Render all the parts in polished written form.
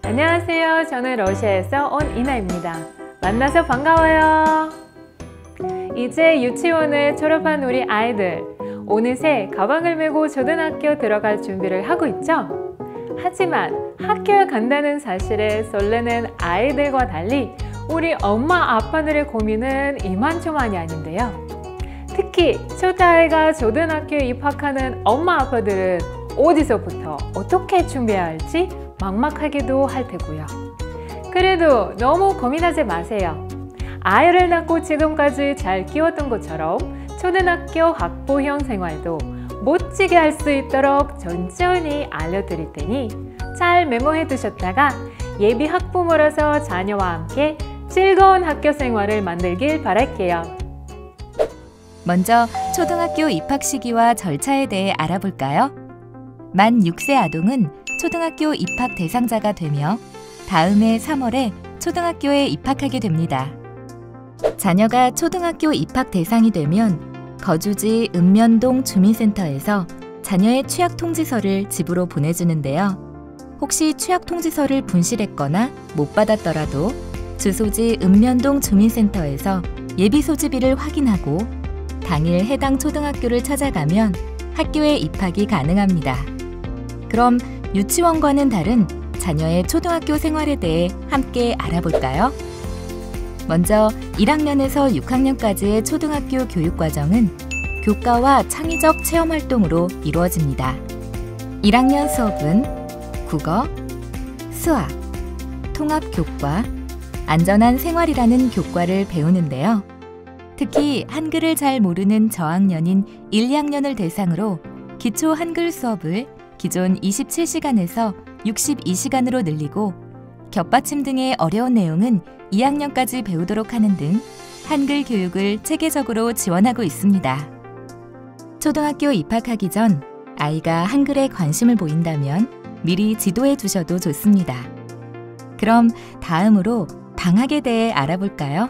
안녕하세요. 저는 러시아에서 온 이나입니다. 만나서 반가워요. 이제 유치원을 졸업한 우리 아이들, 어느새 가방을 메고 초등학교 들어갈 준비를 하고 있죠? 하지만 학교에 간다는 사실에 설레는 아이들과 달리 우리 엄마 아빠들의 고민은 이만저만이 아닌데요. 특히 초등아이가 초등학교에 입학하는 엄마 아빠들은 어디서부터 어떻게 준비해야 할지 막막하기도 할 테고요. 그래도 너무 고민하지 마세요. 아이를 낳고 지금까지 잘 키웠던 것처럼 초등학교 학부형 생활도 멋지게 할 수 있도록 천천히 알려드릴 테니 잘 메모해 두셨다가 예비 학부모로서 자녀와 함께 즐거운 학교 생활을 만들길 바랄게요. 먼저 초등학교 입학 시기와 절차에 대해 알아볼까요? 만 6세 아동은 초등학교 입학 대상자가 되며 다음해 3월에 초등학교에 입학하게 됩니다. 자녀가 초등학교 입학 대상이 되면 거주지 읍면동 주민센터에서 자녀의 취약통지서를 집으로 보내주는데요. 혹시 취약통지서를 분실했거나 못 받았더라도 주소지 읍면동 주민센터에서 예비소집일을 확인하고 당일 해당 초등학교를 찾아가면 학교에 입학이 가능합니다. 그럼 유치원과는 다른 자녀의 초등학교 생활에 대해 함께 알아볼까요? 먼저 1학년에서 6학년까지의 초등학교 교육과정은 교과와 창의적 체험활동으로 이루어집니다. 1학년 수업은 국어, 수학, 통합교과, 안전한 생활이라는 교과를 배우는데요. 특히 한글을 잘 모르는 저학년인 1, 2학년을 대상으로 기초 한글 수업을 기존 27시간에서 62시간으로 늘리고 겹받침 등의 어려운 내용은 2학년까지 배우도록 하는 등 한글 교육을 체계적으로 지원하고 있습니다. 초등학교 입학하기 전 아이가 한글에 관심을 보인다면 미리 지도해 두셔도 좋습니다. 그럼 다음으로 방학에 대해 알아볼까요?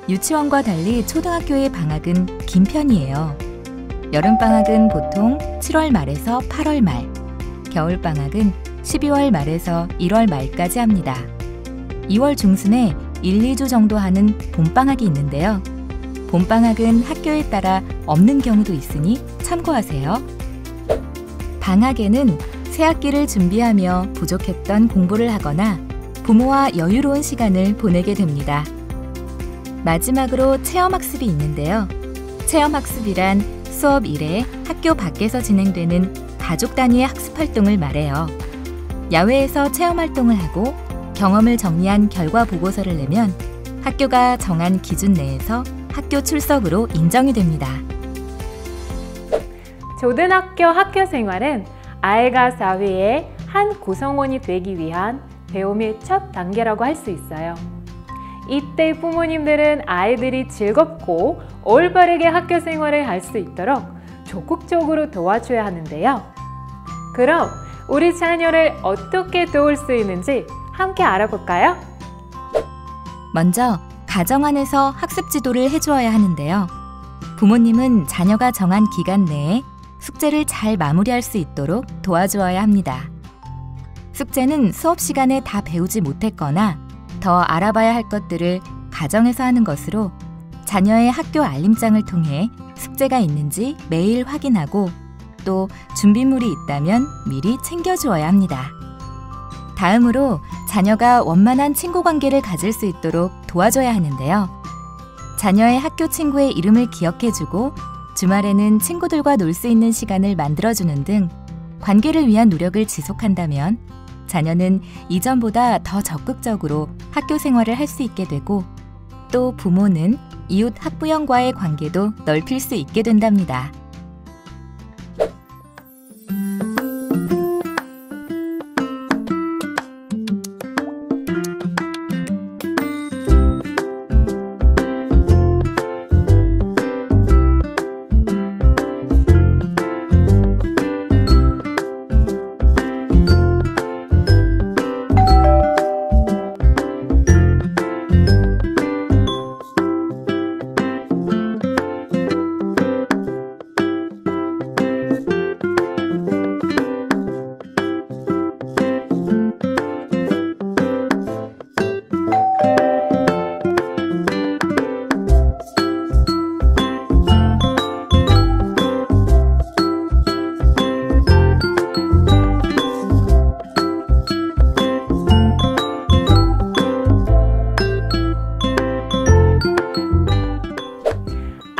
유치원과 달리 초등학교의 방학은 긴 편이에요. 여름방학은 보통 7월 말에서 8월 말, 겨울방학은 12월 말에서 1월 말까지 합니다. 2월 중순에 1, 2주 정도 하는 봄방학이 있는데요. 봄방학은 학교에 따라 없는 경우도 있으니 참고하세요. 방학에는 새학기를 준비하며 부족했던 공부를 하거나 부모와 여유로운 시간을 보내게 됩니다. 마지막으로 체험학습이 있는데요. 체험학습이란 수업 이래 학교 밖에서 진행되는 가족 단위의 학습활동을 말해요. 야외에서 체험활동을 하고 경험을 정리한 결과 보고서를 내면 학교가 정한 기준 내에서 학교 출석으로 인정이 됩니다. 초등학교 학교 생활은 아이가 사회의 한 구성원이 되기 위한 배움의 첫 단계라고 할 수 있어요. 이때 부모님들은 아이들이 즐겁고 올바르게 학교 생활을 할 수 있도록 적극적으로 도와줘야 하는데요. 그럼 우리 자녀를 어떻게 도울 수 있는지 함께 알아볼까요? 먼저 가정 안에서 학습 지도를 해주어야 하는데요. 부모님은 자녀가 정한 기간 내에 숙제를 잘 마무리할 수 있도록 도와주어야 합니다. 숙제는 수업 시간에 다 배우지 못했거나 더 알아봐야 할 것들을 가정에서 하는 것으로 자녀의 학교 알림장을 통해 숙제가 있는지 매일 확인하고 또 준비물이 있다면 미리 챙겨주어야 합니다. 다음으로 자녀가 원만한 친구 관계를 가질 수 있도록 도와줘야 하는데요. 자녀의 학교 친구의 이름을 기억해주고 주말에는 친구들과 놀 수 있는 시간을 만들어주는 등 관계를 위한 노력을 지속한다면 자녀는 이전보다 더 적극적으로 학교 생활을 할 수 있게 되고 또 부모는 이웃 학부형과의 관계도 넓힐 수 있게 된답니다.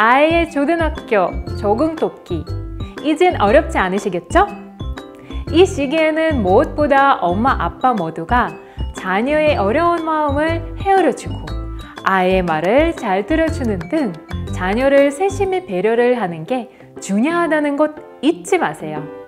아이의 초등학교 적응 돕기. 이젠 어렵지 않으시겠죠? 이 시기에는 무엇보다 엄마, 아빠 모두가 자녀의 어려운 마음을 헤아려주고 아이의 말을 잘 들어주는 등 자녀를 세심히 배려를 하는 게 중요하다는 것 잊지 마세요.